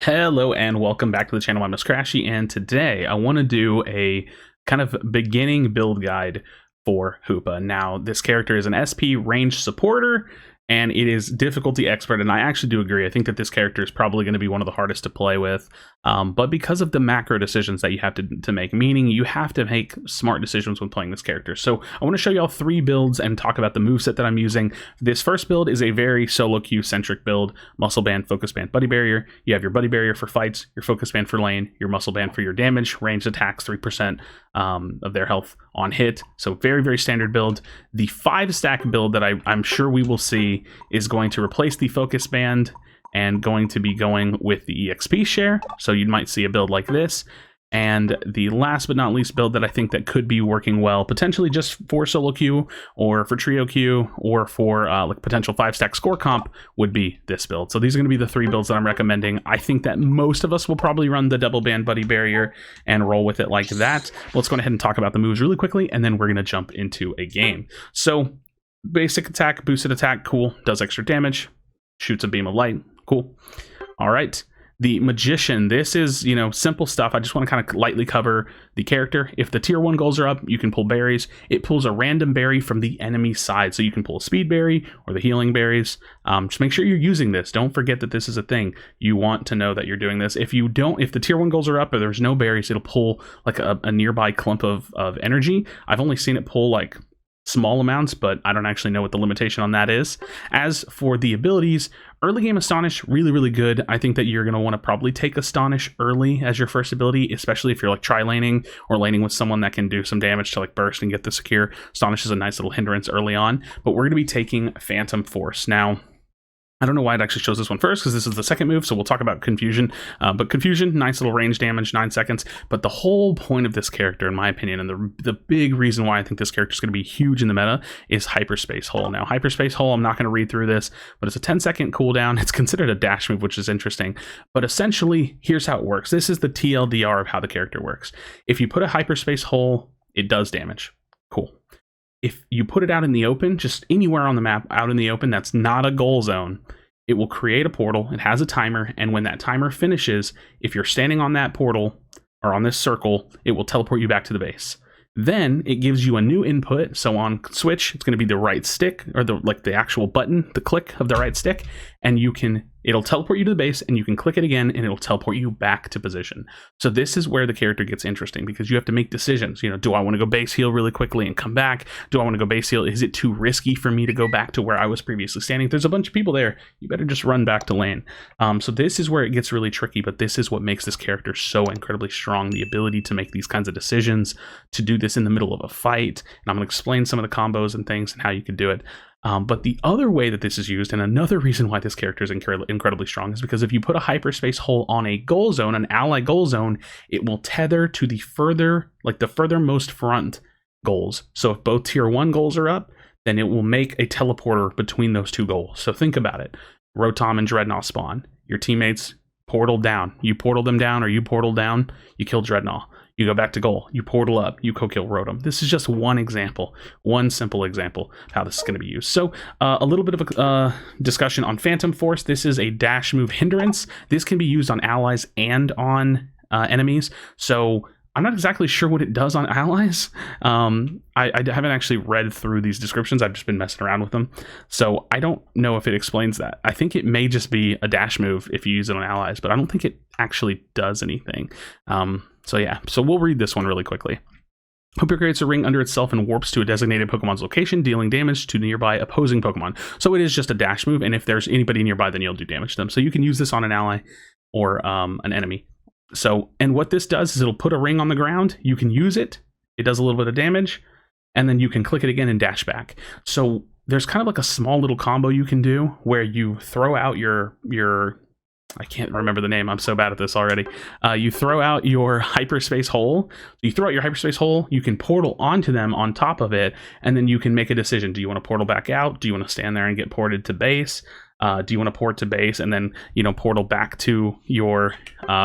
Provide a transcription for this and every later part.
Hello and welcome back to the channel. I'm Krashy, and today I want to do a kind of beginning build guide for Hoopa. Now, this character is an SP range supporter, and it is difficulty expert, and I actually do agree. I think that this character is probably going to be one of the hardest to play with, but because of the macro decisions that you have to make, meaning you have to make smart decisions when playing this character. So I want to show you all three builds and talk about the moveset that I'm using. This first build is a very solo queue centric build: muscle band, focus band, buddy barrier. You have your buddy barrier for fights, your focus band for lane, your muscle band for your damage, ranged attacks, 3% of their health on hit. So very, very standard build. The 5-stack build that I'm sure we will see is going to replace the focus band and going to be going with the EXP share. So you might see a build like this. And the last but not least build that I think that could be working well, potentially just for solo queue or for trio queue or for like potential 5-stack score comp, would be this build. So these are going to be the three builds that I'm recommending. I think that most of us will probably run the double band buddy barrier and roll with it like that. Let's go ahead and talk about the moves really quickly, and then we're going to jump into a game. So basic attack, boosted attack, cool, does extra damage, shoots a beam of light, cool. All right. The Magician, this is, simple stuff. I just want to kind of lightly cover the character. If the tier 1 goals are up, you can pull berries. It pulls a random berry from the enemy side. So you can pull a speed berry or the healing berries. Just make sure you're using this. Don't forget that this is a thing. You want to know that you're doing this. If the tier 1 goals are up or there's no berries, it'll pull like a nearby clump of energy. I've only seen it pull like small amounts, but I don't actually know what the limitation on that is. As for the abilities, early game Astonish, really, really good. I think that you're going to want to probably take Astonish early as your first ability, especially if you're like tri-laning or laning with someone that can do some damage to like burst and get the secure. Astonish is a nice little hindrance early on, but we're going to be taking Phantom Force. Now, I don't know why it actually shows this one first, because this is the second move, so we'll talk about Confusion. But Confusion, nice little range damage, 9 seconds. But the whole point of this character, in my opinion, and the big reason why I think this character is going to be huge in the meta, is Hyperspace Hole. Now, Hyperspace Hole, I'm not going to read through this, but it's a 10-second cooldown. It's considered a dash move, which is interesting. But essentially, here's how it works. This is the TLDR of how the character works. If you put a Hyperspace Hole, it does damage. Cool. If you put it out in the open, just anywhere on the map out in the open that's not a goal zone, it will create a portal. It has a timer, and when that timer finishes, if you're standing on that portal or on this circle, it will teleport you back to the base. Then it gives you a new input. So on Switch, it's going to be the right stick, or the actual button, the click of the right stick, and it'll teleport you to the base, and you can click it again, and it'll teleport you back to position. So this is where the character gets interesting, because you have to make decisions. Do I want to go base heal really quickly and come back? Do I want to go base heal? Is it too risky for me to go back to where I was previously standing? There's a bunch of people there. You better just run back to lane. So this is where it gets really tricky, but this is what makes this character so incredibly strong, the ability to make these kinds of decisions, to do this in the middle of a fight. And I'm going to explain some of the combos and things and how you could do it. But the other way that this is used, and another reason why this character is incredibly strong, is because if you put a Hyperspace Hole on a goal zone, an ally goal zone, it will tether to the furthermost front goals. So if both tier 1 goals are up, then it will make a teleporter between those two goals. So think about it. Rotom and Dreadnought spawn. Your teammates portal down. You portal them down, or you portal down, you kill Dreadnought. You go back to goal, you portal up, you co-kill Rotom. This is just one example, one simple example of how this is going to be used. So a little bit of a discussion on Phantom Force. This is a dash move hindrance. This can be used on allies and on enemies. So I'm not exactly sure what it does on allies. I haven't actually read through these descriptions. I've just been messing around with them. So I don't know if it explains that. I think it may just be a dash move if you use it on allies, but I don't think it actually does anything. So yeah, so we'll read this one really quickly. Hoopa creates a ring under itself and warps to a designated Pokemon's location, dealing damage to nearby opposing Pokemon. So it is just a dash move, and if there's anybody nearby, then you'll do damage to them. So you can use this on an ally or an enemy. So, and what this does is it'll put a ring on the ground. You can use it. It does a little bit of damage, and then you can click it again and dash back. So there's kind of like a small little combo you can do where you throw out your I can't remember the name. I'm so bad at this already. You throw out your Hyperspace Hole. You throw out your Hyperspace Hole. You can portal onto them on top of it, and then you can make a decision. Do you want to portal back out? Do you want to stand there and get ported to base? Do you want to port to base and then, you know, portal back to your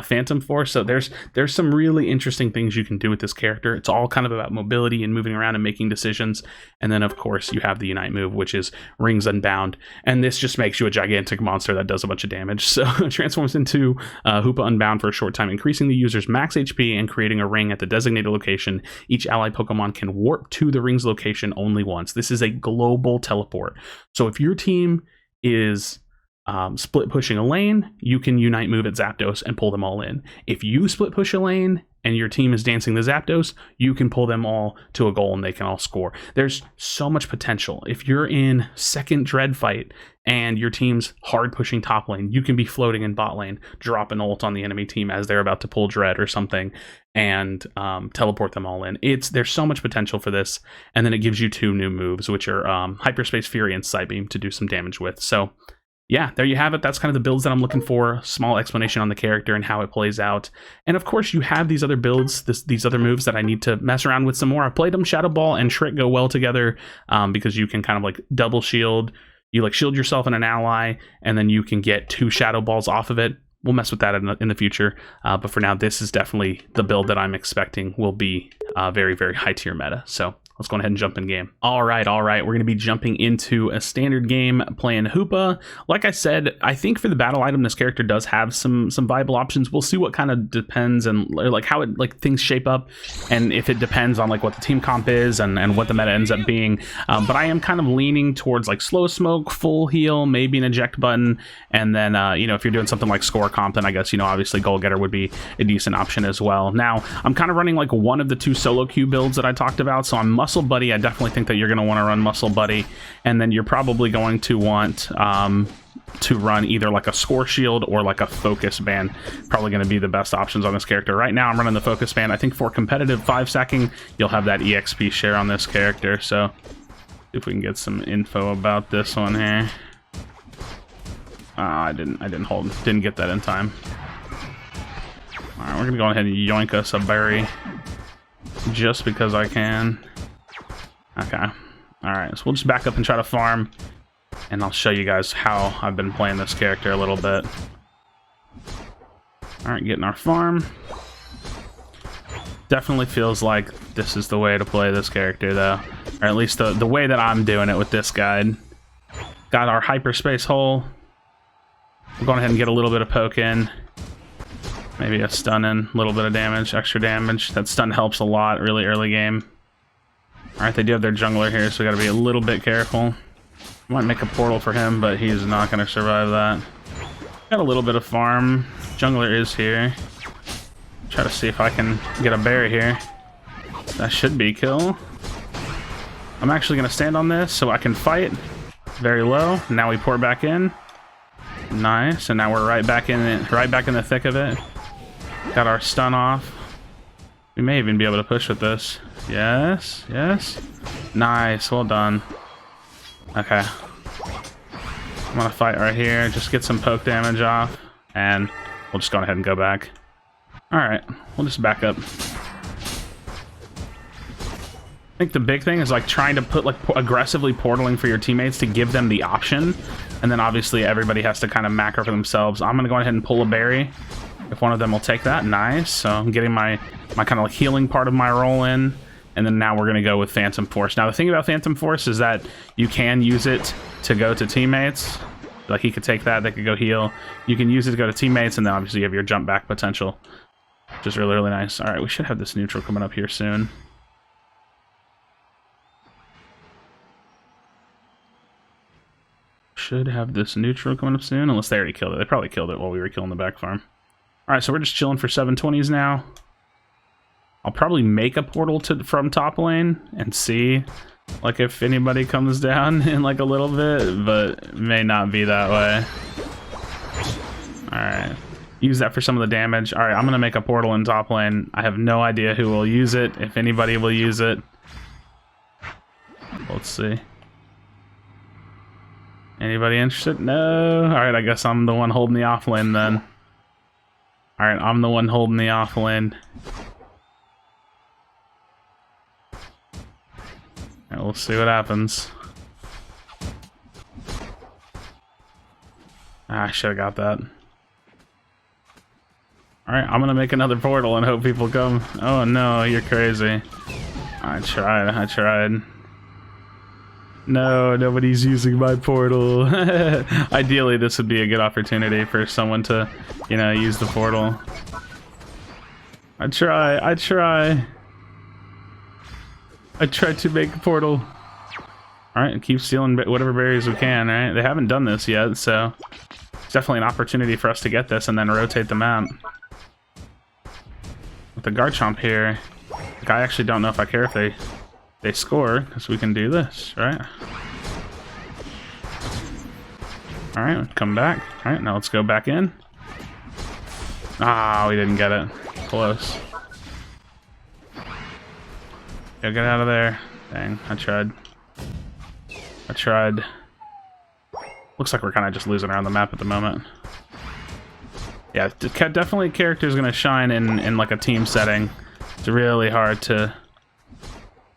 Phantom Force? So there's some really interesting things you can do with this character. It's all kind of about mobility and moving around and making decisions. And then, of course, you have the Unite move, which is Rings Unbound. And this just makes you a gigantic monster that does a bunch of damage. So it transforms into Hoopa Unbound for a short time, increasing the user's max HP and creating a ring at the designated location. Each ally Pokemon can warp to the ring's location only once. This is a global teleport. So if your team is split pushing a lane, you can Unite move at Zapdos and pull them all in. If you split push a lane and your team is dancing the Zapdos, you can pull them all to a goal and they can all score. There's so much potential. If you're in second Dread fight and your team's hard pushing top lane, you can be floating in bot lane, drop an ult on the enemy team as they're about to pull Dread or something, and teleport them all in. There's so much potential for this, and then it gives you 2 new moves, which are Hyperspace Fury and Psybeam to do some damage with. So yeah, there you have it. That's kind of the builds that I'm looking for. Small explanation on the character and how it plays out. And of course, you have these other builds, these other moves that I need to mess around with some more. I played them. Shadow Ball and Trick go well together because you can kind of like double shield. You like shield yourself and an ally, and then you can get 2 Shadow Balls off of it. We'll mess with that in the future. But for now, this is definitely the build that I'm expecting will be very, very high tier meta. So let's go ahead and jump in game. All right. We're going to be jumping into a standard game playing Hoopa. Like I said, I think for the battle item, this character does have some viable options. We'll see what kind of depends and like how it like things shape up, and if it depends on like what the team comp is and what the meta ends up being. But I am kind of leaning towards like slow smoke, full heal, maybe an eject button, and then you know, if you're doing something like score comp, then I guess, you know, obviously Goal Getter would be a decent option as well. Now I'm kind of running like one of the 2 solo queue builds that I talked about. So I'm Muscle Buddy. I definitely think that you're going to want to run Muscle Buddy, and then you're probably going to want to run either like a Score Shield or like a Focus Band. Probably going to be the best options on this character. Right now I'm running the Focus Band. I think for competitive 5-stacking, you'll have that EXP share on this character. So if we can get some info about this one here. I didn't get that in time. All right, we're gonna go ahead and yoink us a berry just because I can. Okay. All right, so we'll just back up and try to farm, and I'll show you guys how I've been playing this character a little bit. All right, getting our farm. Definitely feels like this is the way to play this character, though, or at least the way that I'm doing it with this guide. Got our hyperspace hole. We're going ahead and get a little bit of poke in. Maybe a stun in, a little bit of damage, extra damage. That stun helps a lot really early game. Alright, they do have their jungler here, so we gotta be a little bit careful. Might make a portal for him, but he's not gonna survive that. Got a little bit of farm. Jungler is here. Try to see if I can get a berry here. That should be kill. I'm actually gonna stand on this so I can fight. Very low. Now we pour back in. Nice, and now we're right back in it, right back in the thick of it. Got our stun off. We may even be able to push with this. Yes. Nice, well done. Okay. I'm gonna fight right here, just get some poke damage off, and we'll just go ahead and go back. Alright, we'll just back up. I think the big thing is like trying to put like aggressively portaling for your teammates to give them the option, and then obviously everybody has to kind of macro for themselves. I'm gonna go ahead and pull a berry if one of them will take that. Nice. So I'm getting my kind of like healing part of my roll in, and then now we're gonna go with Phantom Force. Now the thing about Phantom Force is that you can use it to go to teammates. Like he could take that, they could go heal. You can use it to go to teammates, and then obviously you have your jump back potential, which is really, really nice. All right, we should have this neutral coming up here soon. Should have this neutral coming up soon, unless they already killed it. They probably killed it while we were killing the back farm. Alright, so we're just chilling for 720s now. I'll probably make a portal from top lane and see like if anybody comes down in like a little bit, but it may not be that way. Alright. Use that for some of the damage. Alright, I'm gonna make a portal in top lane. I have no idea who will use it, if anybody will use it. Let's see. Anybody interested? No. Alright, I guess I'm the one holding the off lane then. Alright, I'm the one holding the off lane. Alright, we'll see what happens. Ah, I should have got that. Alright, I'm gonna make another portal and hope people come. Oh no, you're crazy. I tried. No, nobody's using my portal. Ideally, this would be a good opportunity for someone to, you know, use the portal. I tried to make a portal. Alright, keep stealing whatever berries we can, right? They haven't done this yet, so it's definitely an opportunity for us to get this and then rotate the map. With the Garchomp here, like, I actually don't know if I care if they score, because we can do this, right? Alright, come back. Alright, now let's go back in. Ah, we didn't get it. Close. Yeah, get out of there. Dang, I tried. Looks like we're kind of just losing around the map at the moment. Yeah, definitely character's gonna shine in like a team setting. It's really hard to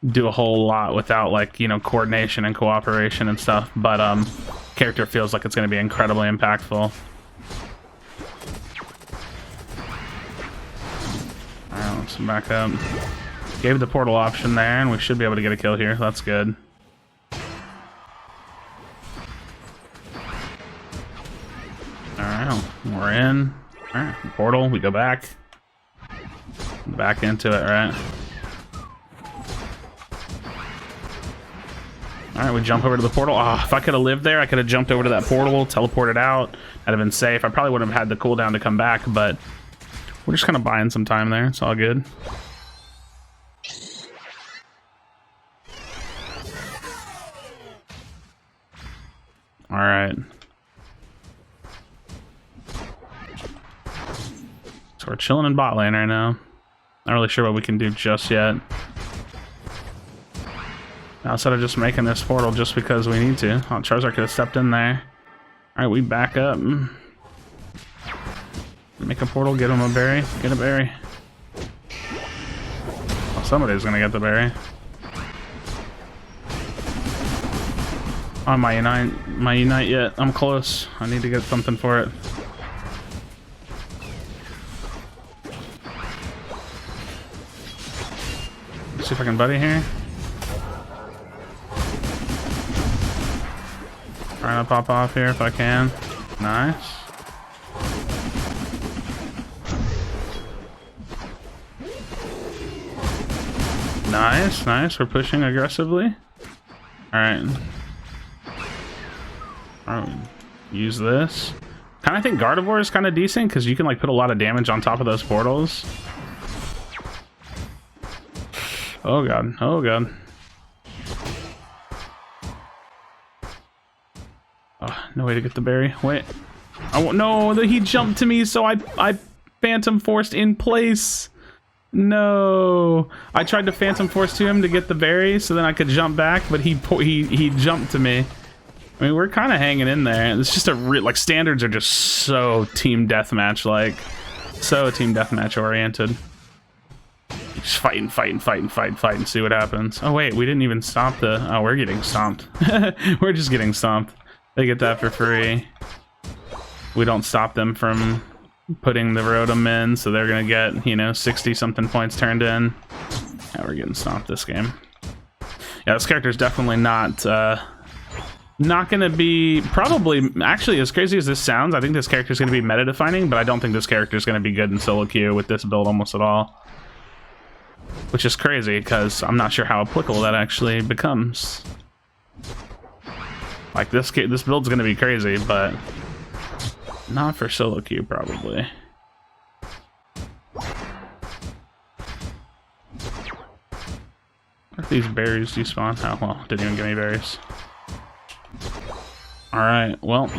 do a whole lot without, like, you know, coordination and cooperation and stuff, but character feels like it's gonna be incredibly impactful. Alright, let's back up. Gave the portal option there, and we should be able to get a kill here. That's good. Alright, we're in. Alright, portal, we go back. Back into it, right? Alright, we jump over to the portal. Oh, if I could have lived there, I could have jumped over to that portal, teleported out. I'd have been safe. I probably wouldn't have had the cooldown to come back, but we're just kind of buying some time there. It's all good. Alright. So we're chilling in bot lane right now. Not really sure what we can do just yet. Outside of just making this portal just because we need to. Oh, Charizard could have stepped in there. Alright, we back up. Make a portal, get him a berry. Get a berry. Oh, somebody's gonna get the berry. Oh, my unite yet. I'm close. I need to get something for it. See if I can buddy here. Trying to pop off here if I can. Nice. Nice, nice. We're pushing aggressively. Alright. Alright, use this. Kinda think Gardevoir is kinda decent because you can, like, put a lot of damage on top of those portals. Oh god, oh god. Oh, no way to get the berry. Wait. No, he jumped to me, so I Phantom Forced in place. No. I tried to Phantom Force to him to get the berry so then I could jump back, but he jumped to me. I mean, we're kind of hanging in there. It's just like, standards are just so team deathmatch like. So team deathmatch oriented. Just fight and see what happens. Oh wait, we didn't even stop the... Oh, we're getting stomped. We're just getting stomped. They get that for free. We don't stop them from putting the Rotom in, so they're gonna get, you know, 60-something points turned in. Yeah, we're getting stomped this game. Yeah, this character's definitely not gonna be... Probably... Actually, as crazy as this sounds, I think this character's gonna be meta-defining, but I don't think this character's gonna be good in solo queue with this build almost at all. Which is crazy, because I'm not sure how applicable that actually becomes. Like, this build's gonna be crazy, but not for solo queue, probably. What if these berries despawn? Oh, well, didn't even give me berries. Alright, well.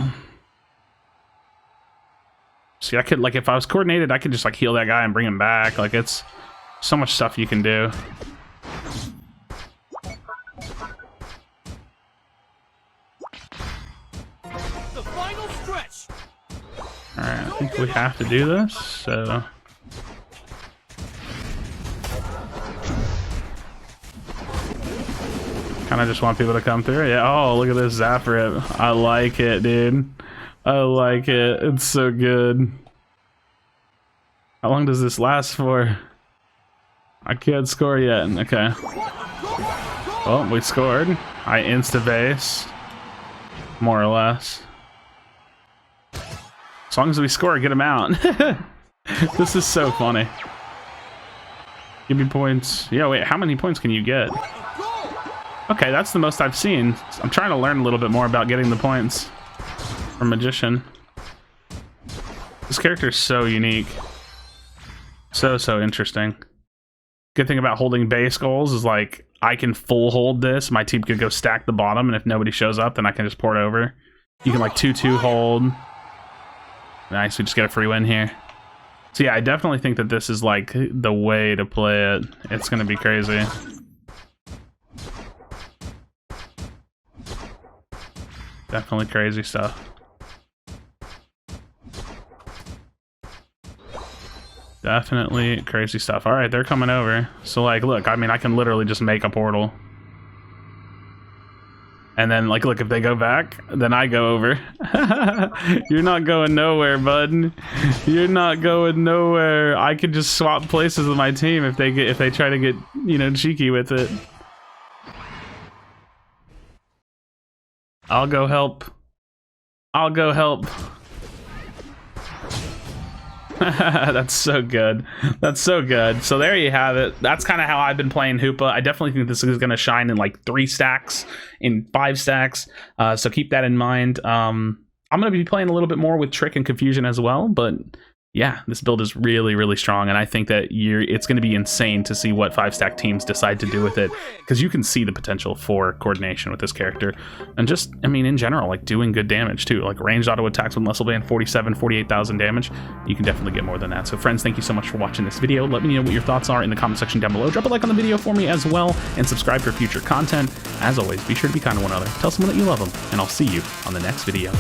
See, I could, like, if I was coordinated, I could just, like, heal that guy and bring him back. Like, it's so much stuff you can do. The final stretch. Alright, I think we have to do this, so... Kinda just want people to come through. Yeah, oh, look at this Zap Rip. I like it, dude. I like it. It's so good. How long does this last for? I can't score yet. Okay. Oh, we scored. I insta-base. More or less. As long as we score, get him out. This is so funny. Give me points. Yeah, wait, how many points can you get? Okay, that's the most I've seen. I'm trying to learn a little bit more about getting the points from Magician. This character is so unique. So interesting. Good thing about holding base goals is like I can full hold this. My team could go stack the bottom, and if nobody shows up, then I can just port over. You can like 2-2 hold. Nice, we just get a free win here. So yeah, I definitely think that this is like the way to play it. It's gonna be crazy. Definitely crazy stuff. Definitely crazy stuff. All right, they're coming over. So like, look, I mean, I can literally just make a portal. And then like, look, if they go back, then I go over. You're not going nowhere, bud. You're not going nowhere. I could just swap places with my team if they try to get, you know, cheeky with it. I'll go help. I'll go help. That's so good. That's so good. So there you have it. That's kind of how I've been playing Hoopa. I definitely think this is going to shine in like 3 stacks, in 5 stacks. So keep that in mind. I'm going to be playing a little bit more with Trick and Confusion as well, but yeah, this build is really strong, and I think that it's going to be insane to see what 5-stack teams decide to do with it, because you can see the potential for coordination with this character, and just, I mean, in general, like doing good damage too, like ranged auto attacks with muscle band, 48,000 damage. You can definitely get more than that. So friends, thank you so much for watching this video. Let me know what your thoughts are in the comment section down below. Drop a like on the video for me as well, and subscribe for future content. As always, be sure to be kind to one another, tell someone that you love them, and I'll see you on the next video.